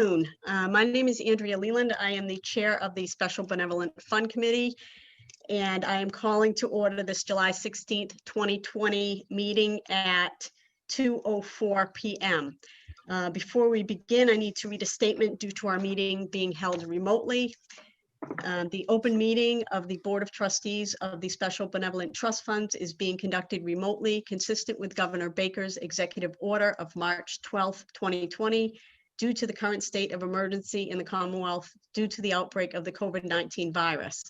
My name is Andrea Leland. I am the chair of the Special Benevolent Fund Committee, and I am calling to order this July 16th, 2020 meeting at 2:04 p.m. Before we begin, I need to read a statement due to our meeting being held remotely. The open meeting of the Board of Trustees of the Special Benevolent Trust Funds is being conducted remotely, consistent with Governor Baker's executive order of March 12th, 2020, due to the current state of emergency in the Commonwealth due to the outbreak of the COVID-19 virus.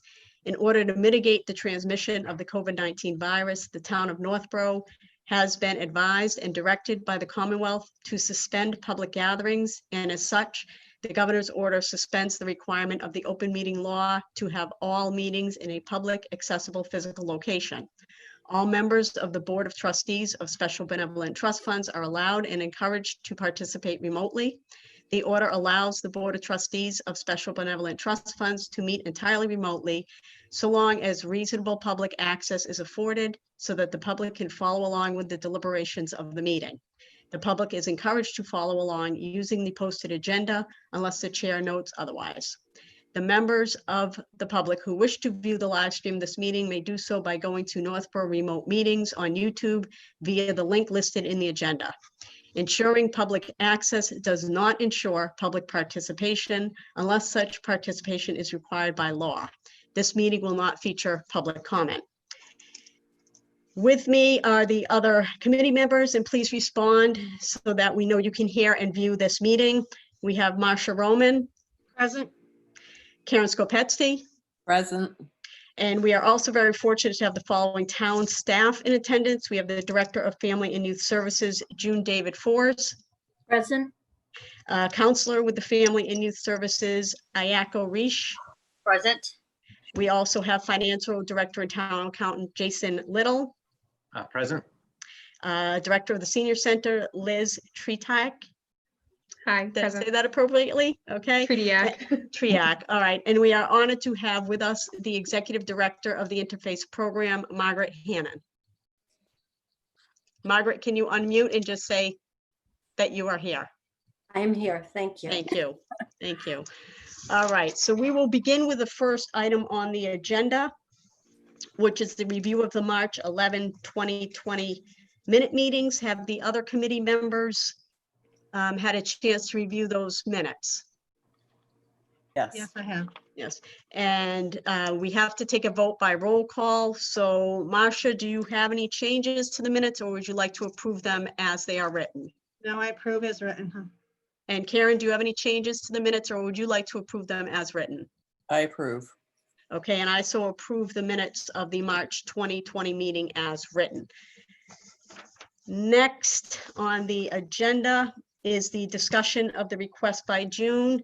In order to mitigate the transmission of the COVID-19 virus, the town of Northborough has been advised and directed by the Commonwealth to suspend public gatherings, and as such, the governor's order suspends the requirement of the open meeting law to have all meetings in a public, accessible physical location. All members of the Board of Trustees of Special Benevolent Trust Funds are allowed and encouraged to participate remotely. The order allows the Board of Trustees of Special Benevolent Trust Funds to meet entirely remotely, so long as reasonable public access is afforded so that the public can follow along with the deliberations of the meeting. The public is encouraged to follow along using the posted agenda unless the chair notes otherwise. The members of the public who wish to view the live stream of this meeting may do so by going to Northborough Remote Meetings on YouTube via the link listed in the agenda. Ensuring public access does not ensure public participation unless such participation is required by law. This meeting will not feature public comment. With me are the other committee members, and please respond so that we know you can hear and view this meeting. We have Marcia Roman. Present. Karen Skopetsky. Present. And we are also very fortunate to have the following town staff in attendance. We have the Director of Family and Youth Services, June David Force. Present. Counselor with the Family and Youth Services, Ayako Reish. Present. We also have Financial Director and Town Accountant, Jason Little. Present. Director of the Senior Center, Liz Triak. Hi, Did I present. say that appropriately? Okay. Triak. Triak, all right. And we are honored to have with us the Executive Director of the Interface Program, Margaret Hannon. Margaret, can you unmute and just say that you are here? I am here. Thank you. Thank you. Thank you. All right, so we will begin with the first item on the agenda, which is the review of the March 11, 2020 minute meetings. Have the other committee members had a chance to review those minutes? Yes. Yes, I have. Yes, and we have to take a vote by roll call. So Marcia, do you have any changes to the minutes, or would you like to approve them as they are written? No, I approve as written. And Karen, do you have any changes to the minutes, or would you like to approve them as written? I approve. Okay, and I so approve the minutes of the March 2020 meeting as written. Next on the agenda is the discussion of the request by June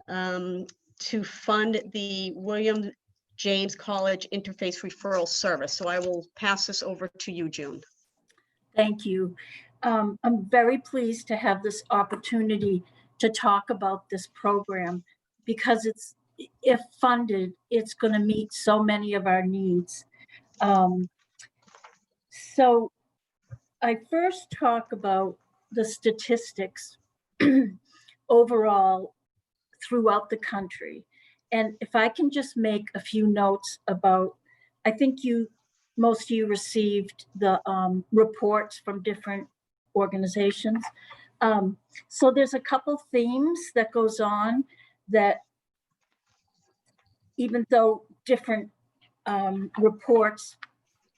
to fund the William James College Interface Referral Service. So I will pass this over to you, June. Thank you. I'm very pleased to have this opportunity to talk about this program because if funded, it's going to meet so many of our needs. So I first talk about the statistics overall throughout the country. And if I can just make a few notes about, I think most of you received the reports from different organizations. So there's a couple themes that goes on that even though different reports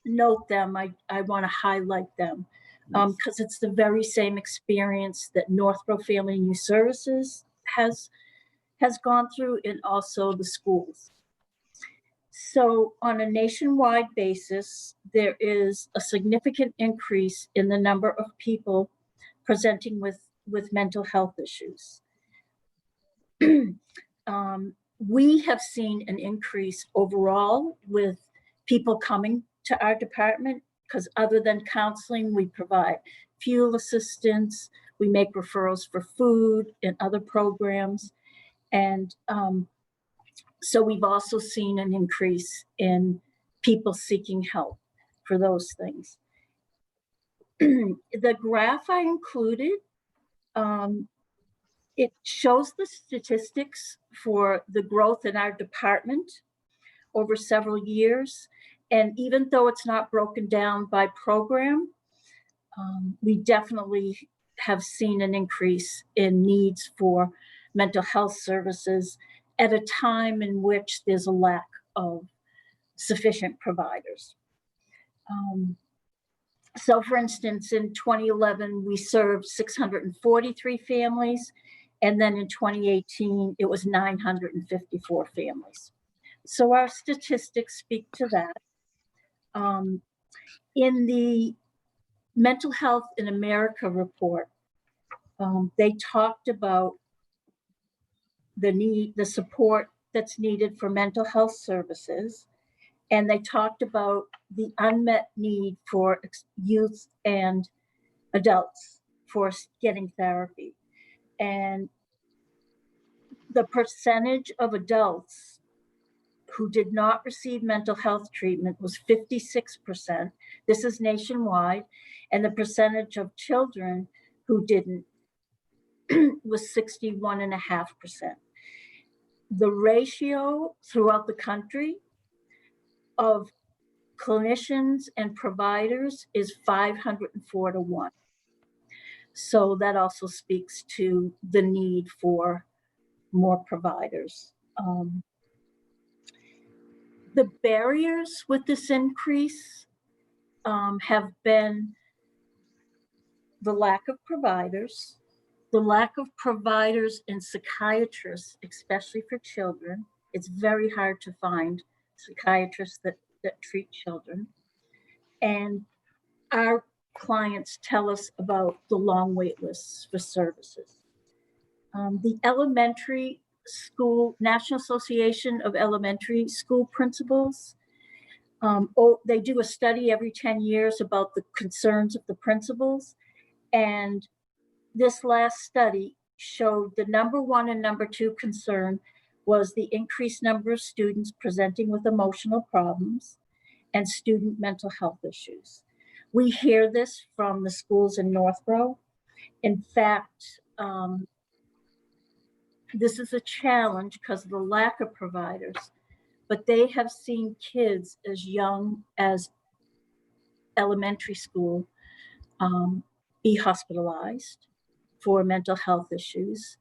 note them, I want to highlight them because it's the very same experience that Northborough Family and Youth Services has gone through, and also the schools. So on a nationwide basis, there is a significant increase in the number of people presenting with mental health issues. We have seen an increase overall with people coming to our department because other than counseling, we provide fuel assistance, we make referrals for food and other programs. And so we've also seen an increase in people seeking help for those things. The graph I included It shows the statistics for the growth in our department over several years. And even though it's not broken down by program, we definitely have seen an increase in needs for mental health services at a time in which there's a lack of sufficient providers. So for instance, in 2011, we served 643 families, and then in 2018, it was 954 families. So our statistics speak to that. In the Mental Health in America report, they talked about the support that's needed for mental health services. And they talked about the unmet need for youth and adults for getting therapy. And the percentage of adults who did not receive mental health treatment was 56%. This is nationwide. And the percentage of children who didn't was 61.5%. The ratio throughout the country of clinicians and providers is 504 to 1. So that also speaks to the need for more providers. The barriers with this increase have been the lack of providers, the lack of providers and psychiatrists, especially for children. It's very hard to find psychiatrists that treat children. And our clients tell us about the long wait lists for services. The Elementary School, National Association of Elementary School Principals, they do a study every 10 years about the concerns of the principals. And this last study showed the number 1 and number 2 concern was the increased number of students presenting with emotional problems and student mental health issues. We hear this from the schools in Northborough. In fact, this is a challenge because of the lack of providers, but they have seen kids as young as elementary school be hospitalized for mental health issues.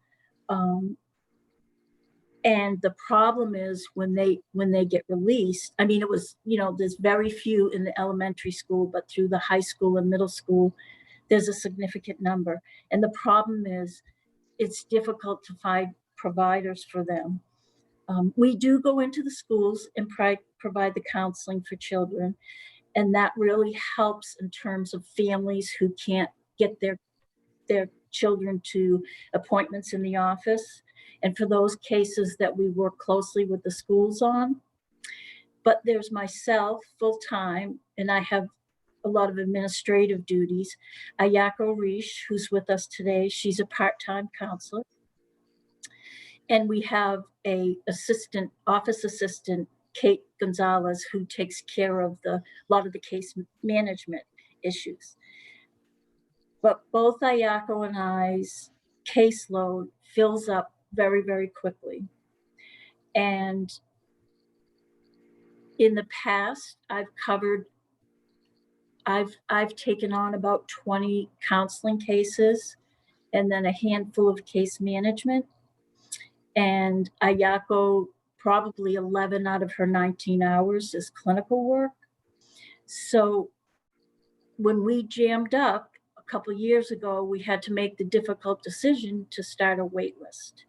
And the problem is when they get released, I mean, it was, there's very few in the elementary school, but through the high school and middle school, there's a significant number. And the problem is it's difficult to find providers for them. We do go into the schools and provide the counseling for children. And that really helps in terms of families who can't get their children to appointments in the office. And for those cases that we work closely with the schools on. But there's myself full-time, and I have a lot of administrative duties. Ayako Rish, who's with us today, she's a part-time counselor. And we have a office assistant, Kate Gonzalez, who takes care of a lot of the case management issues. But both Ayako and I's caseload fills up very, very quickly. And in the past, I've taken on about 20 counseling cases and then a handful of case management. And Ayako, probably 11 out of her 19 hours is clinical work. So when we jammed up a couple years ago, we had to make the difficult decision to start a wait list.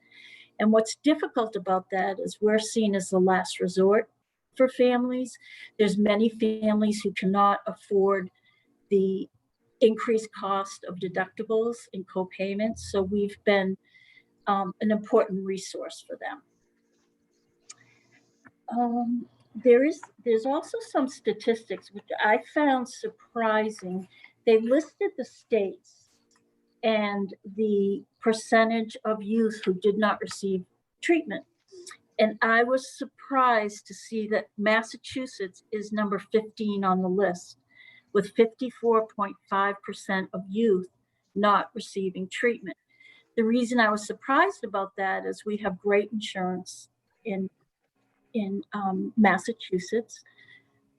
And what's difficult about that is we're seen as the last resort for families. There's many families who cannot afford the increased cost of deductibles and co-payments. So we've been an important resource for them. There's also some statistics which I found surprising. They listed the states and the percentage of youth who did not receive treatment. And I was surprised to see that Massachusetts is number 15 on the list, with 54.5% of youth not receiving treatment. The reason I was surprised about that is we have great insurance in Massachusetts,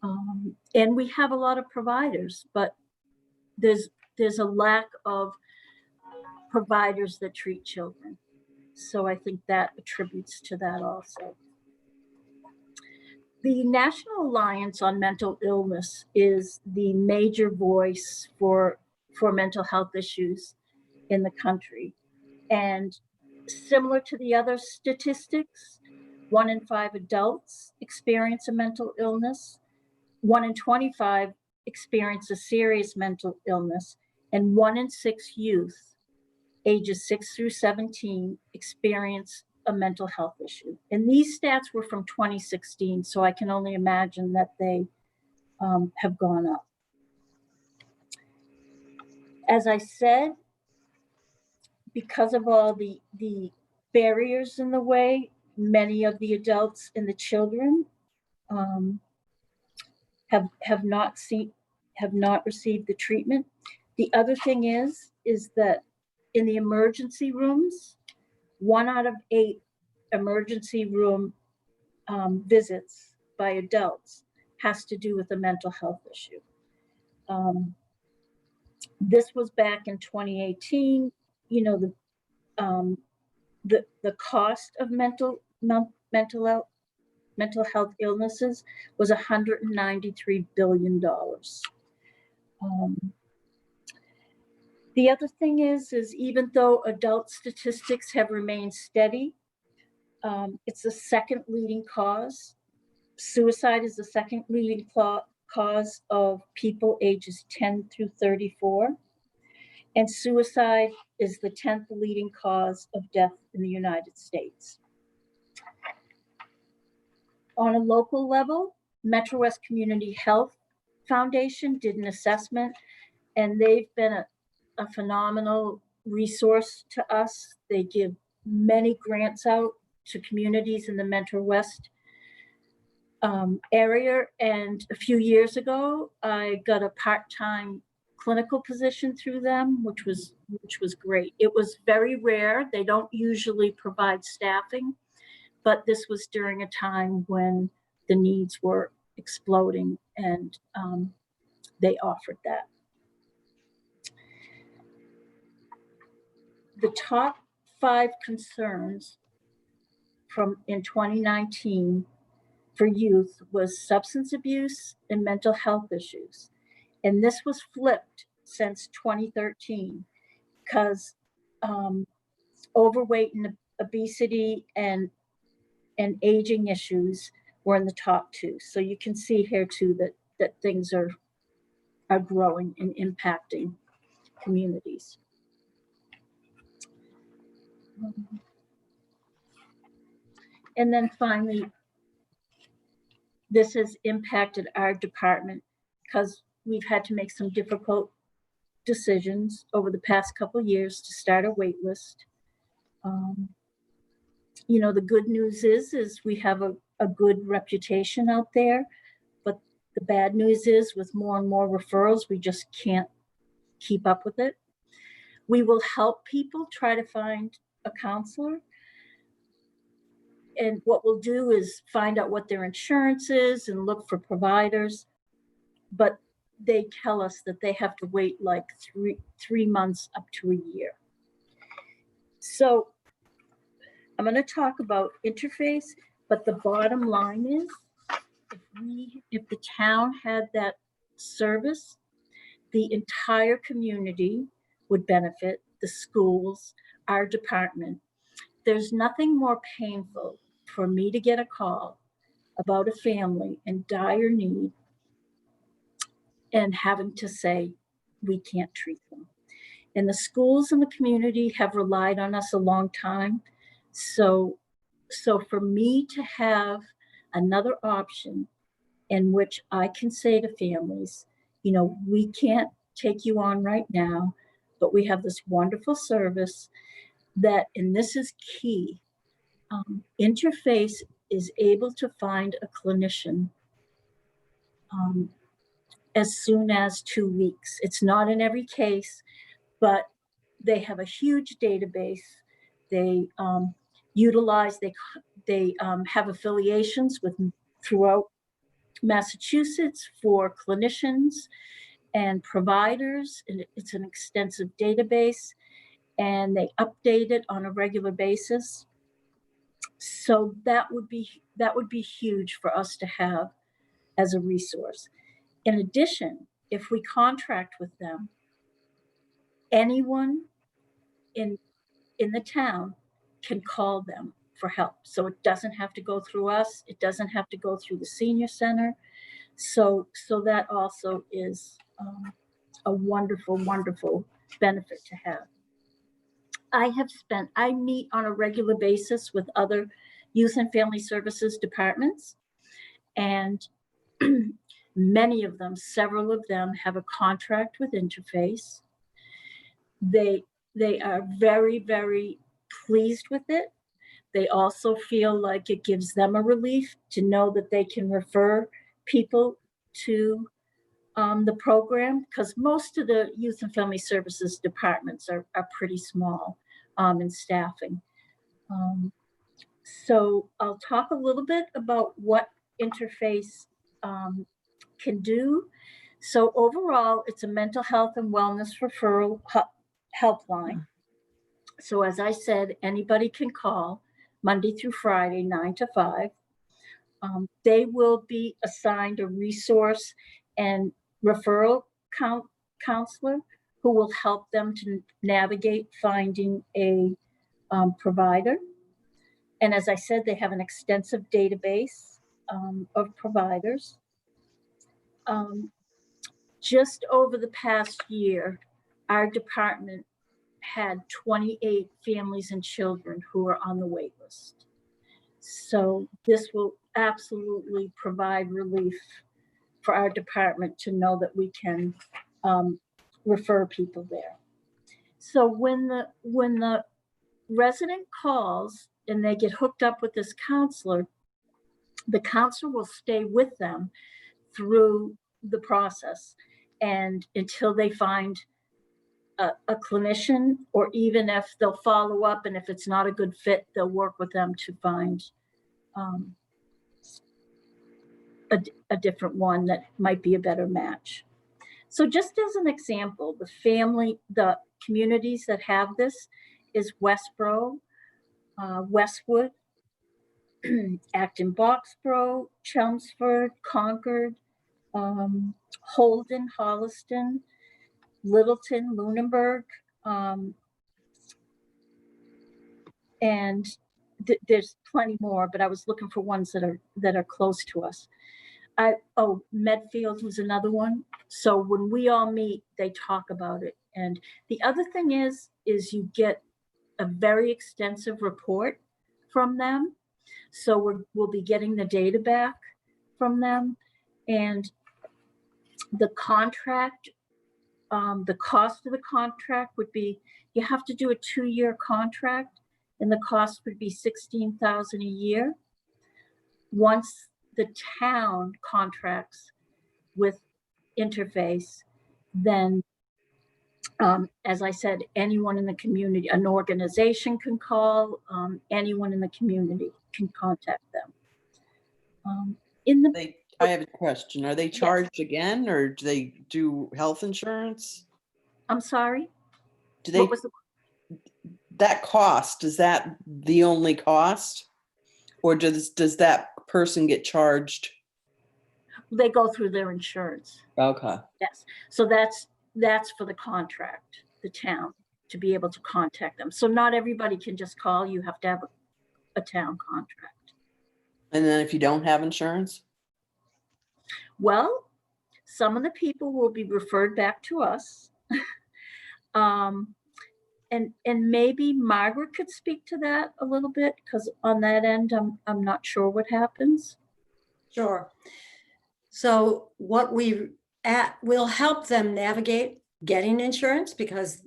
and we have a lot of providers, but there's a lack of providers that treat children. So I think that attributes to that also. The National Alliance on Mental Illness is the major voice for mental health issues in the country. And similar to the other statistics, 1 in 5 adults experience a mental illness, 1 in 25 experience a serious mental illness, and 1 in 6 youth ages 6 through 17 experience a mental health issue. And these stats were from 2016, so I can only imagine that they have gone up. As I said, because of all the barriers in the way, many of the adults and the children have not received the treatment. The other thing is that in the emergency rooms, 1 out of 8 emergency room visits by adults has to do with a mental health issue. This was back in 2018. You know, the cost of mental health illnesses was $193 billion. The other thing is even though adult statistics have remained steady, it's the second leading cause. Suicide is the second leading cause of people ages 10 through 34. And suicide is the 10th leading cause of death in the United States. On a local level, Metro West Community Health Foundation did an assessment, and they've been a phenomenal resource to us. They give many grants out to communities in the Metro West area. And a few years ago, I got a part-time clinical position through them, which was great. It was very rare. They don't usually provide staffing, but this was during a time when the needs were exploding, and they offered that. The top 5 concerns in 2019 for youth was substance abuse and mental health issues. And this was flipped since 2013 because overweight and obesity and aging issues were in the top 2. So you can see here too that things are growing and impacting communities. And then finally, this has impacted our department because we've had to make some difficult decisions over the past couple of years to start a wait list. You know, the good news is we have a good reputation out there, but the bad news is with more and more referrals, we just can't keep up with it. We will help people try to find a counselor. And what we'll do is find out what their insurance is and look for providers. But they tell us that they have to wait like three months up to a year. So I'm going to talk about interface, but the bottom line is if the town had that service, the entire community would benefit, the schools, our department. There's nothing more painful for me to get a call about a family in dire need and having to say, we can't treat them. And the schools and the community have relied on us a long time. So for me to have another option in which I can say to families, you know, we can't take you on right now, but we have this wonderful service that, and this is key, Interface is able to find a clinician as soon as 2 weeks. It's not in every case, but they have a huge database. They utilize, they have affiliations with throughout Massachusetts for clinicians and providers. And it's an extensive database, and they update it on a regular basis. So that would be huge for us to have as a resource. In addition, if we contract with them, anyone in the town can call them for help. So it doesn't have to go through us. It doesn't have to go through the senior center. So that also is a wonderful, wonderful benefit to have. I meet on a regular basis with other youth and family services departments, and many of them, several of them have a contract with Interface. They are very, very pleased with it. They also feel like it gives them a relief to know that they can refer people to the program, because most of the youth and family services departments are pretty small in staffing. So I'll talk a little bit about what Interface can do. So overall, it's a mental health and wellness referral helpline. So as I said, anybody can call Monday through Friday, 9 to 5. They will be assigned a resource and referral counselor who will help them to navigate finding a provider. And as I said, they have an extensive database of providers. Just over the past year, our department had 28 families and children who are on the wait list. So this will absolutely provide relief for our department to know that we can refer people there. So when the resident calls and they get hooked up with this counselor, the counselor will stay with them through the process and until they find a clinician, or even if they'll follow up, and if it's not a good fit, they'll work with them to find a different one that might be a better match. So just as an example, the communities that have this is Westboro, Westwood, Acton Boxborough, Chelmsford, Concord, Holden, Holliston, Littleton, Lunenburg, and there's plenty more, but I was looking for ones that are close to us. Medfield was another one. So when we all meet, they talk about it. And the other thing is you get a very extensive report from them. So we'll be getting the data back from them, and the contract, the cost of the contract would be, you have to do a 2-year contract, and the cost would be $16,000 a year. Once the town contracts with Interface, then, as I said, anyone in the community, an organization can call, anyone in the community can contact them. I have a question. Are they charged again, or do they do health insurance? I'm sorry? Do they, What was that cost, is that the only cost? Or does that person get charged? They go through their insurance. Okay. Yes. So that's for the contract, the town, to be able to contact them. So not everybody can just call. You have to have a town contract. And then if you don't have insurance? Well, some of the people will be referred back to us. And maybe Margaret could speak to that a little bit, because on that end, I'm not sure what happens. Sure. So what we'll help them navigate getting insurance, because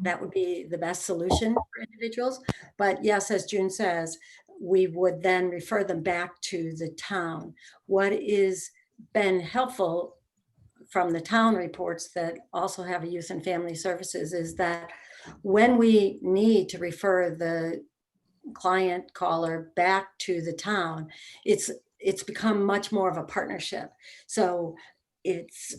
that would be the best solution for individuals. But yes, as June says, we would then refer them back to the town. What is been helpful from the town reports that also have a youth and family services is that when we need to refer the client caller back to the town, it's become much more of a partnership. So it's,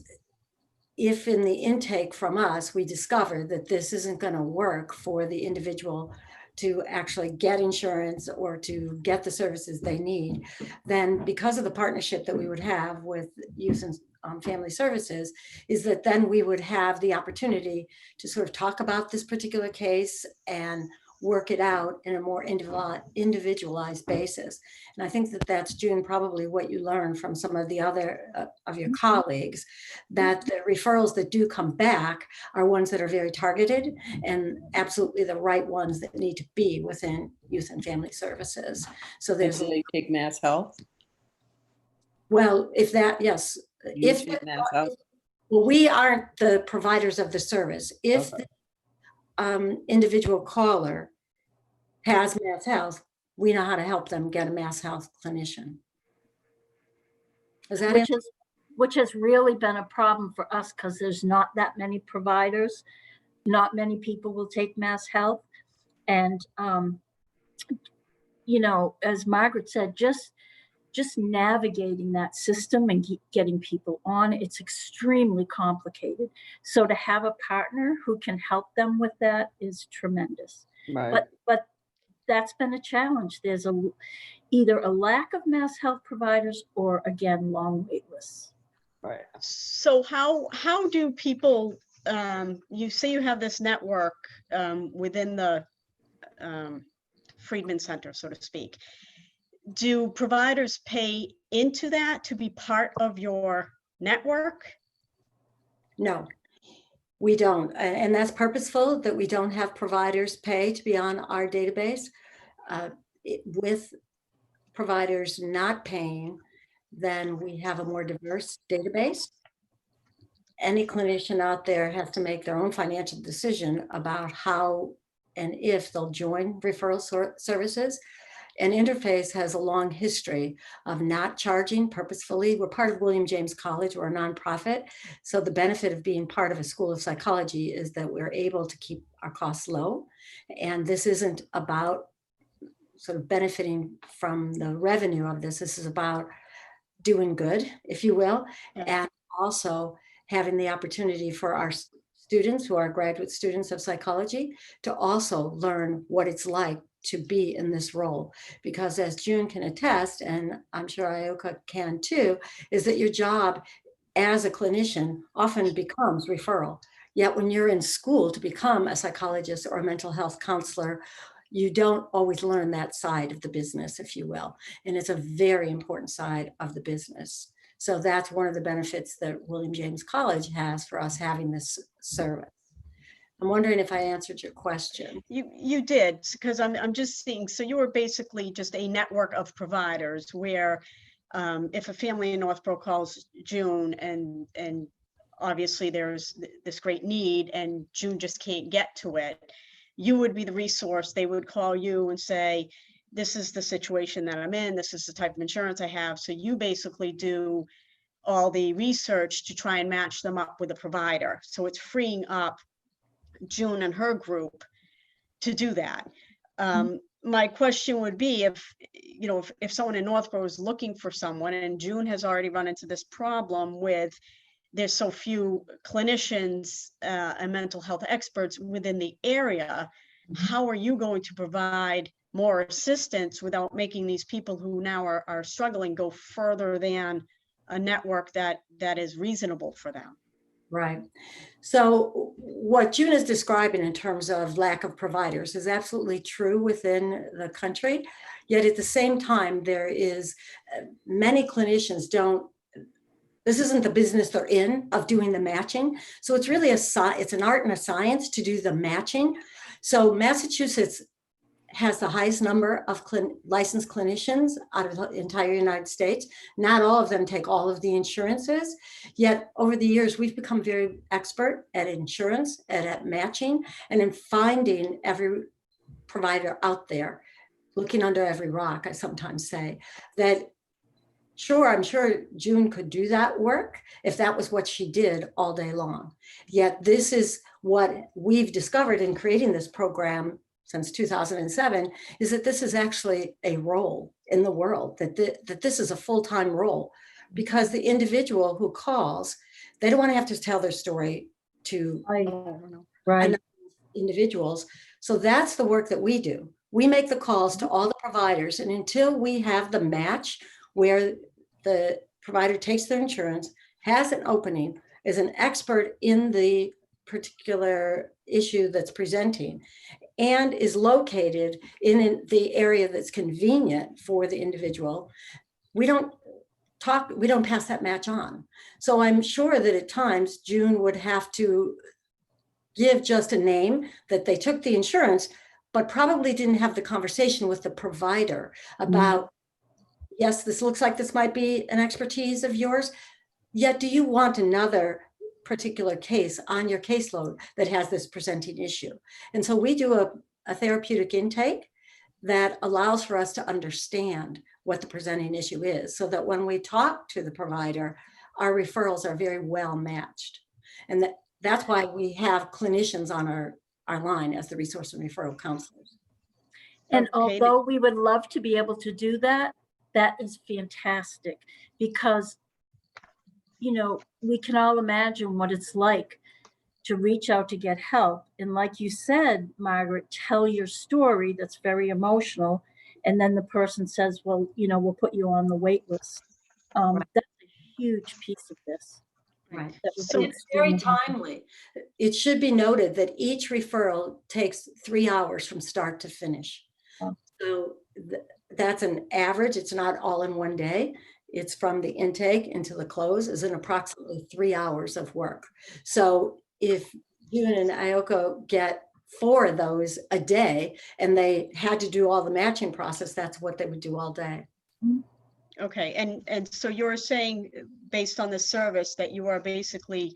if in the intake from us, we discover that this isn't going to work for the individual to actually get insurance or to get the services they need, then because of the partnership that we would have with Youth and Family Services, is that then we would have the opportunity to sort of talk about this particular case and work it out in a more individualized basis. And I think that that's, June, probably what you learned from some of the other of your colleagues, that the referrals that do come back are ones that are very targeted and absolutely the right ones that need to be within Youth and Family Services. So there's, Do they take Mass Health? well, if that, yes, You if, take Mass Health? well, we aren't the providers of the service. If Okay. the individual caller has Mass Health, we know how to help them get a Mass Health clinician. Is that it? Which has really been a problem for us because there's not that many providers. Not many people will take Mass Health. And, you know, as Margaret said, just navigating that system and getting people on, it's extremely complicated. So to have a partner who can help them with that is tremendous. Right. But that's been a challenge. There's either a lack of Mass Health providers or, again, long wait lists. Right. So how do people, you say you have this network within the Friedman Center, so to speak. Do providers pay into that to be part of your network? No, we don't. And that's purposeful, that we don't have providers pay to be on our database. With providers not paying, then we have a more diverse database. Any clinician out there has to make their own financial decision about how and if they'll join referral services. And Interface has a long history of not charging purposefully. We're part of William James College, we're a nonprofit. So the benefit of being part of a school of psychology is that we're able to keep our costs low. And this isn't about sort of benefiting from the revenue of this. This is about doing good, if you will, and also having the opportunity for our students who are graduate students of psychology to also learn what it's like to be in this role. Because as June can attest, and I'm sure Ioka can too, is that your job as a clinician often becomes referral. Yet when you're in school to become a psychologist or a mental health counselor, you don't always learn that side of the business, if you will. And it's a very important side of the business. So that's one of the benefits that William James College has for us having this service. I'm wondering if I answered your question. You did, because I'm just seeing, so you were basically just a network of providers where if a family in Northborough calls June and obviously there's this great need and June just can't get to it, you would be the resource. They would call you and say, this is the situation that I'm in, this is the type of insurance I have. So you basically do all the research to try and match them up with a provider. So it's freeing up June and her group to do that. My question would be if someone in Northborough is looking for someone, and June has already run into this problem with there's so few clinicians and mental health experts within the area, how are you going to provide more assistance without making these people who now are struggling go further than a network that is reasonable for them? Right. So what June is describing in terms of lack of providers is absolutely true within the country. Yet at the same time, there is many clinicians this isn't the business they're in of doing the matching. So it's really it's an art and a science to do the matching. So Massachusetts has the highest number of licensed clinicians out of the entire United States. Not all of them take all of the insurances, yet over the years, we've become very expert at insurance and at matching and in finding every provider out there, looking under every rock, I sometimes say, that Sure, I'm sure June could do that work if that was what she did all day long. Yet this is what we've discovered in creating this program since 2007, is that this is actually a role in the world, that this is a full-time role, because the individual who calls, they don't want to have to tell their story to Right, and right. individuals. So that's the work that we do. We make the calls to all the providers, and until we have the match where the provider takes their insurance, has an opening, is an expert in the particular issue that's presenting, and is located in the area that's convenient for the individual, we don't pass that match on. So I'm sure that at times June would have to give just a name that they took the insurance, but probably didn't have the conversation with the provider about, yes, this looks like this might be an expertise of yours, yet do you want another particular case on your caseload that has this presenting issue? And so we do a therapeutic intake that allows for us to understand what the presenting issue is, so that when we talk to the provider, our referrals are very well matched. And that's why we have clinicians on our line as the resource and referral counselors. And Okay. although we would love to be able to do that, that is fantastic, because, you know, we can all imagine what it's like to reach out to get help. And like you said, Margaret, tell your story that's very emotional. And then the person says, well, you know, we'll put you on the wait list. That's a huge piece of this. Right. That would So be It's very extremely- timely. It should be noted that each referral takes 3 hours from start to finish. Oh. So that's an average. It's not all in one day. It's from the intake into the close is in approximately 3 hours of work. So if June and Ioko get 4 of those a day and they had to do all the matching process, that's what they would do all day. Okay, and so you're saying, based on the service, that you are basically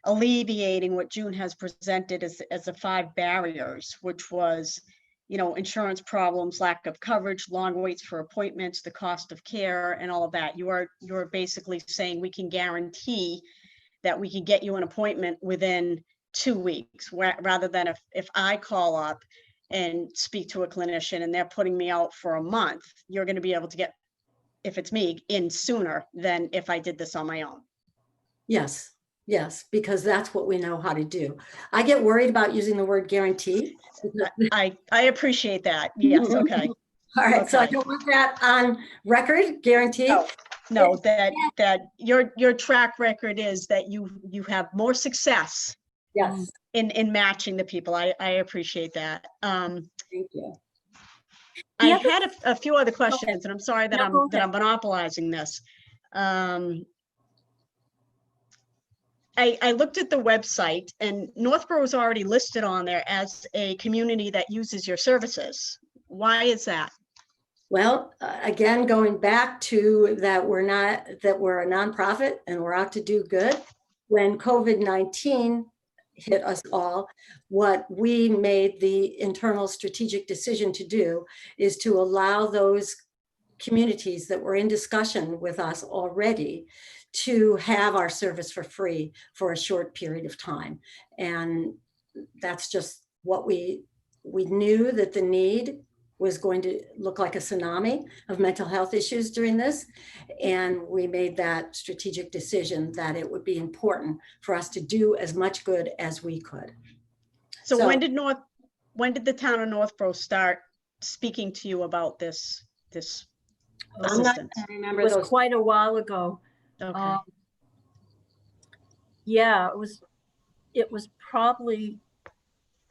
alleviating what June has presented as the 5 barriers, which was, you know, insurance problems, lack of coverage, long waits for appointments, the cost of care, and all of that. You're basically saying we can guarantee that we can get you an appointment within 2 weeks, rather than if I call up and speak to a clinician and they're putting me out for a month, you're going to be able to get, if it's me, in sooner than if I did this on my own. Yes, yes, because that's what we know how to do. I get worried about using the word guarantee. I appreciate that. Yes, okay. All right, so I Okay. don't want that on record, guarantee. No, that your track record is that you have more success Yes, in matching the people. I appreciate that. thank you. I Yeah, but- had a few other questions, and I'm sorry that No, go I'm monopolizing this. I looked at the website, and Northborough is already listed on there as a community that uses your services. Why is that? Well, again, going back to that we're a nonprofit and we're out to do good. When COVID-19 hit us all, what we made the internal strategic decision to do is to allow those communities that were in discussion with us already to have our service for free for a short period of time. And that's just what we knew, that the need was going to look like a tsunami of mental health issues during this. And we made that strategic decision that it would be important for us to do as much good as we could. So when did the town of Northborough start speaking to you about this I'm not assistance? gonna It remember was those. quite a while ago. Okay. Yeah, it was probably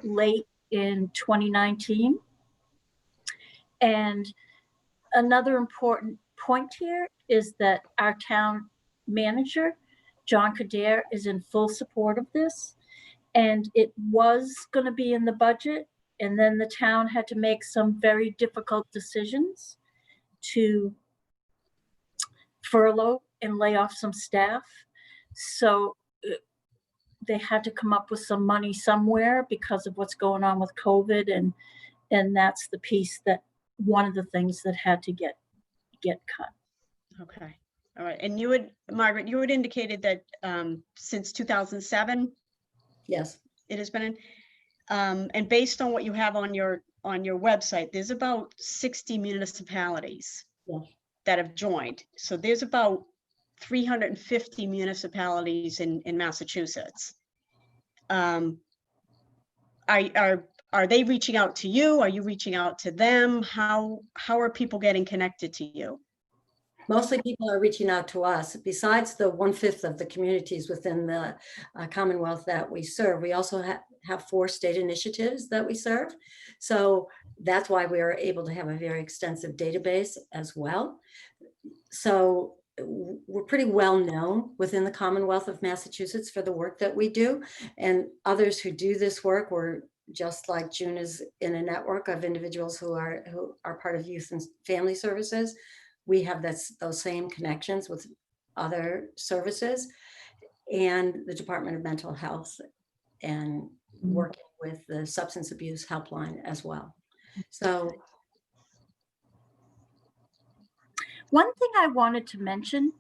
late in 2019. And another important point here is that our town manager, John Kader, is in full support of this. And it was going to be in the budget. And then the town had to make some very difficult decisions to furlough and lay off some staff. So they had to come up with some money somewhere because of what's going on with COVID. And that's the piece that, one of the things that had to get cut. Okay, all right. And Margaret, you had indicated that since 2007, Yes. it has been in. And based on what you have on your website, there's about 60 municipalities Yeah. that have joined. So there's about 350 municipalities in Massachusetts. Are they reaching out to you? Are you reaching out to them? How are people getting connected to you? Mostly people are reaching out to us. Besides the 1/5 of the communities within the Commonwealth that we serve, we also have 4 state initiatives that we serve. So that's why we are able to have a very extensive database as well. So we're pretty well known within the Commonwealth of Massachusetts for the work that we do. And others who do this work, we're just like June is in a network of individuals who are part of youth and family services. We have those same connections with other services and the Department of Mental Health and working with the substance abuse helpline as well. So One thing I wanted to mention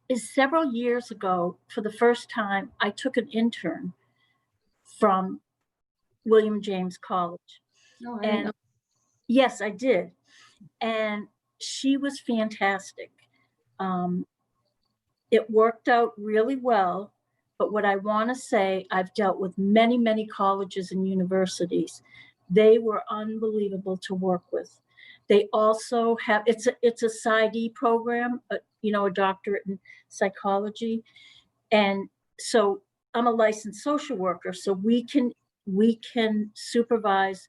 is several years ago, for the first time, I took an intern from William James College. no, I didn't know. Yes, I did. And she was fantastic. It worked out really well. But what I want to say, I've dealt with many, many colleges and universities. They were unbelievable to work with. They also have, it's a PsyD program, a doctorate in psychology. And so I'm a licensed social worker, so we can supervise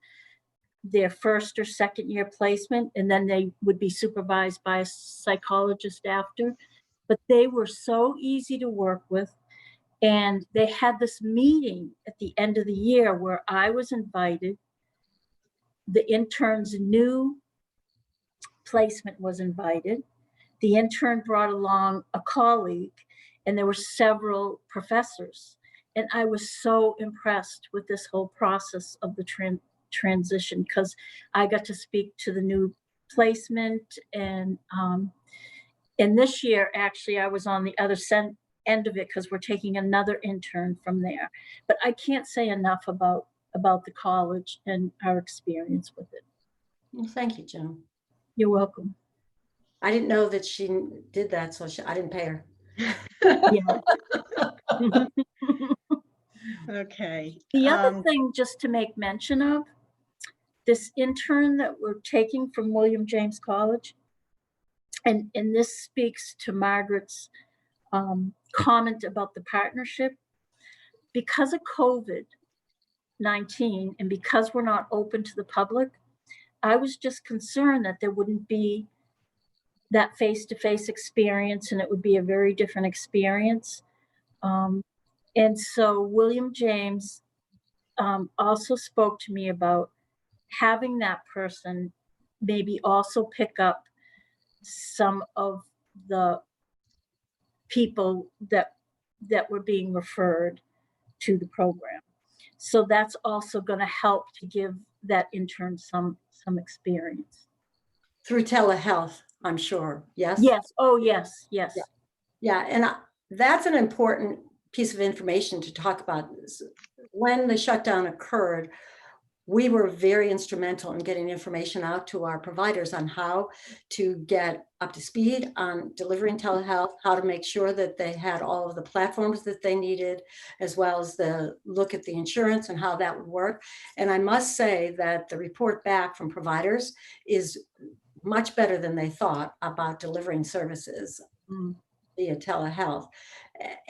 their first or second year placement, and then they would be supervised by a psychologist after. But they were so easy to work with. And they had this meeting at the end of the year where I was invited. The intern's new placement was invited. The intern brought along a colleague, and there were several professors. And I was so impressed with this whole process of the transition, because I got to speak to the new placement. And this year, actually, I was on the other end of it because we're taking another intern from there. But I can't say enough about the college and our experience with it. Well, thank you, June. You're welcome. I didn't know that she did that, so I didn't pay her. Yeah. Okay. The other thing, just to make mention of, this intern that we're taking from William James College, and this speaks to Margaret's comment about the partnership. Because of COVID-19 and because we're not open to the public, I was just concerned that there wouldn't be that face-to-face experience, and it would be a very different experience. And so William James also spoke to me about having that person maybe also pick up some of the people that were being referred to the program. So that's also going to help to give that intern some experience. Through telehealth, I'm sure. Yes? Yes. Oh, yes. Yes. Yeah. And that's an important piece of information to talk about. When the shutdown occurred, we were very instrumental in getting information out to our providers on how to get up to speed on delivering telehealth, how to make sure that they had all of the platforms that they needed, as well as the look at the insurance and how that would work. And I must say that the report back from providers is much better than they thought about delivering services via telehealth.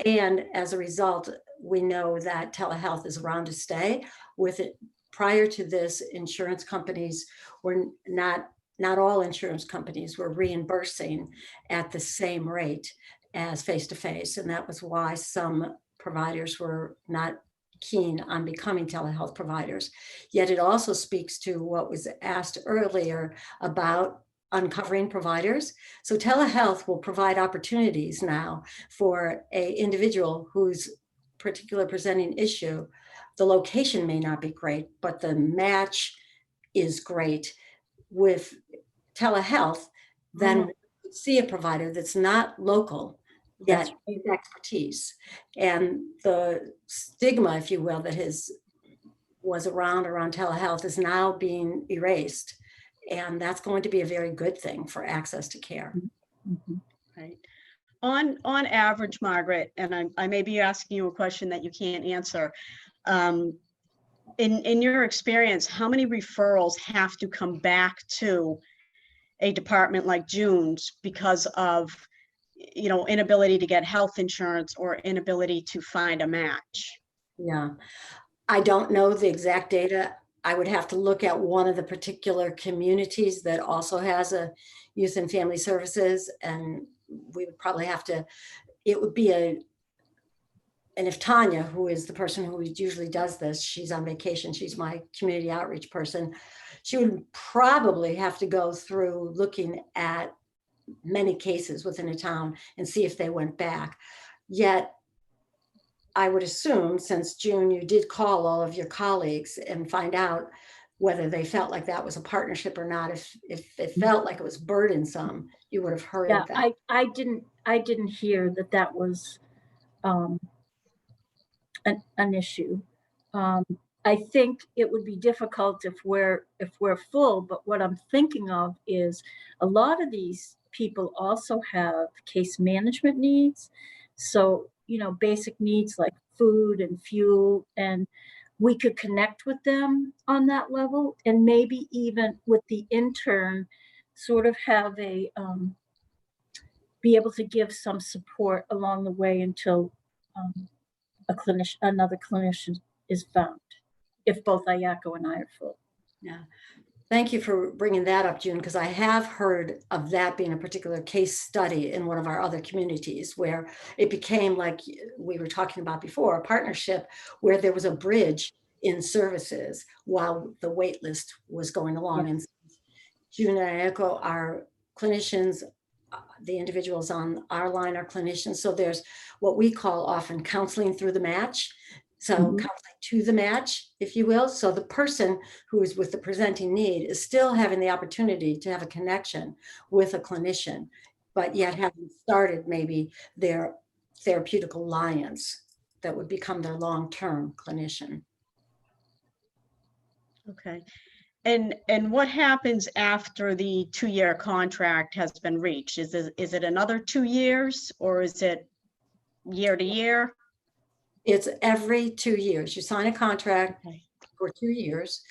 And as a result, we know that telehealth is around to stay. With it, prior to this, insurance companies were not all insurance companies were reimbursing at the same rate as face-to-face. And that was why some providers were not keen on becoming telehealth providers. Yet it also speaks to what was asked earlier about uncovering providers. So telehealth will provide opportunities now for an individual whose particular presenting issue, the location may not be great, but the match is great with telehealth. Then see a provider that's not local, That's yet has expertise. And the stigma, if you will, that was around telehealth is now being erased. And that's going to be a very good thing for access to care. Mhm. Right. On average, Margaret, and I may be asking you a question that you can't answer. In your experience, how many referrals have to come back to a department like June's because of, inability to get health insurance or inability to find a match? Yeah, I don't know the exact data. I would have to look at one of the particular communities that also has a youth and family services, and we would probably have to, it would be and if Tanya, who is the person who usually does this, she's on vacation, she's my community outreach person, she would probably have to go through looking at many cases within a town and see if they went back. Yet, I would assume, since June, you did call all of your colleagues and find out whether they felt like that was a partnership or not. If it felt like it was burdensome, you would have heard Yeah, that. I didn't hear that was an issue. I think it would be difficult if we're full, but what I'm thinking of is a lot of these people also have case management needs. So, basic needs like food and fuel, and we could connect with them on that level, and maybe even with the intern sort of have be able to give some support along the way until another clinician is found, if both Ayako and I are full. Yeah. Thank you for bringing that up, June, because I have heard of that being a particular case study in one of our other communities where it became, like we were talking about before, a partnership where there was a bridge in services while the wait list was going along. And June and Ayako are clinicians. The individuals on our line are clinicians. So there's what we call often counseling through the match. So counseling to the match, if you will. So the person who is with the presenting need is still having the opportunity to have a connection with a clinician, but yet having started maybe their therapeutic alliance that would become their long-term clinician. Okay. And what happens after the 2-year contract has been reached? Is it another 2 years, or is it year to year? It's every 2 years. You sign a contract Okay. for 2 years,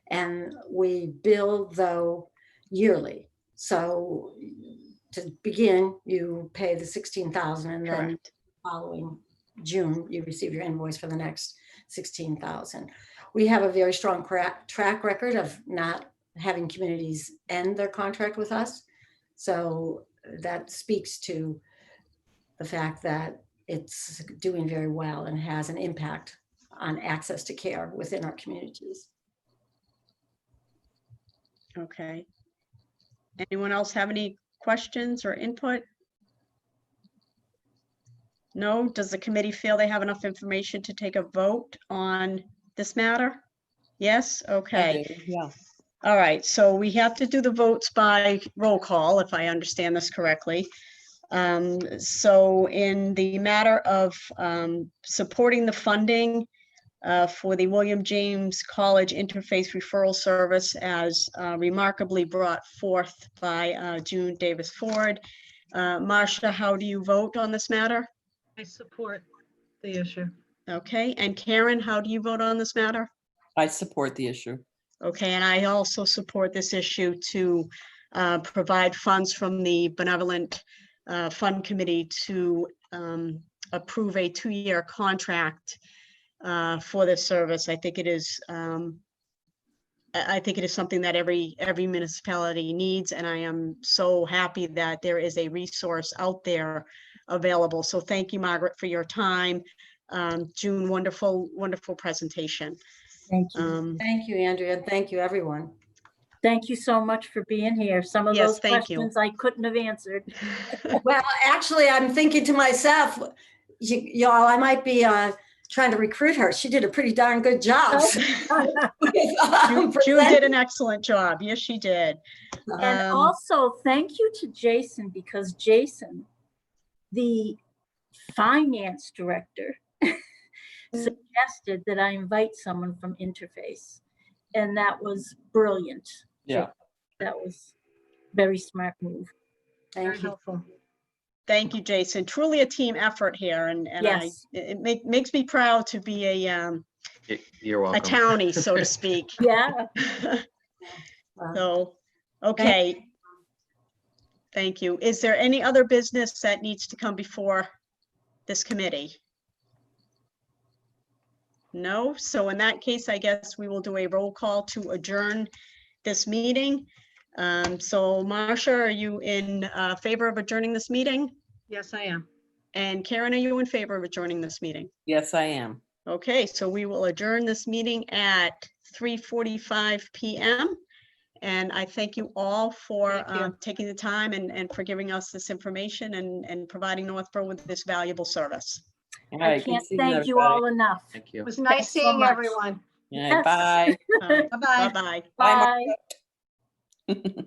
and we bill though yearly. So to begin, you pay the 16,000, and then Correct. following June, you receive your invoice for the next 16,000. We have a very strong track record of not having communities end their contract with us. So that speaks to the fact that it's doing very well and has an impact on access to care within our communities. Okay. Anyone else have any questions or input? No? Does the committee feel they have enough information to take a vote on this matter? Yes? Okay. I do, yeah. All right, so we have to do the votes by roll call, if I understand this correctly. So in the matter of supporting the funding for the William James College Interfaith Referral Service as remarkably brought forth by June Davis Ford. Marcia, how do you vote on this matter? I support the issue. Okay, and Karen, how do you vote on this matter? I support the issue. Okay, and I also support this issue to provide funds from the Benevolent Fund Committee to approve a 2-year contract for this service. I think it is something that every municipality needs, and I am so happy that there is a resource out there available. So thank you, Margaret, for your time. June, wonderful presentation. Thank you. Thank you, Andrea, and thank you, everyone. Thank you so much for being here. Some of Yes, those thank you. questions I couldn't have answered. Well, actually, I'm thinking to myself, y'all, I might be trying to recruit her. She did a pretty darn good job. June did an excellent job. Yes, she did. And also, thank you to Jason, because Jason, the finance director, suggested that I invite someone from Interface. And that was brilliant. Yeah. That was very smart move. Very Thank you. helpful. Thank you, Jason. Truly a team effort here, and Yes. it makes me proud to be You're a welcome. townie, so to speak. Yeah. So, okay. Thank you. Is there any other business that needs to come before this committee? No? So in that case, I guess we will do a roll call to adjourn this meeting. So Marcia, are you in favor of adjourning this meeting? Yes, I am. And Karen, are you in favor of adjourning this meeting? Yes, I am. Okay, so we will adjourn this meeting at 3:45 p.m. And I thank you all for Thank you. taking the time and for giving us this information and providing Northborough with this valuable service. All I right, good can't seeing thank you everybody. all enough. Thank you. It was nice Thanks so seeing much. everyone. All right, bye. Bye-bye. Bye-bye. Bye-bye. Bye, Bye. Margaret.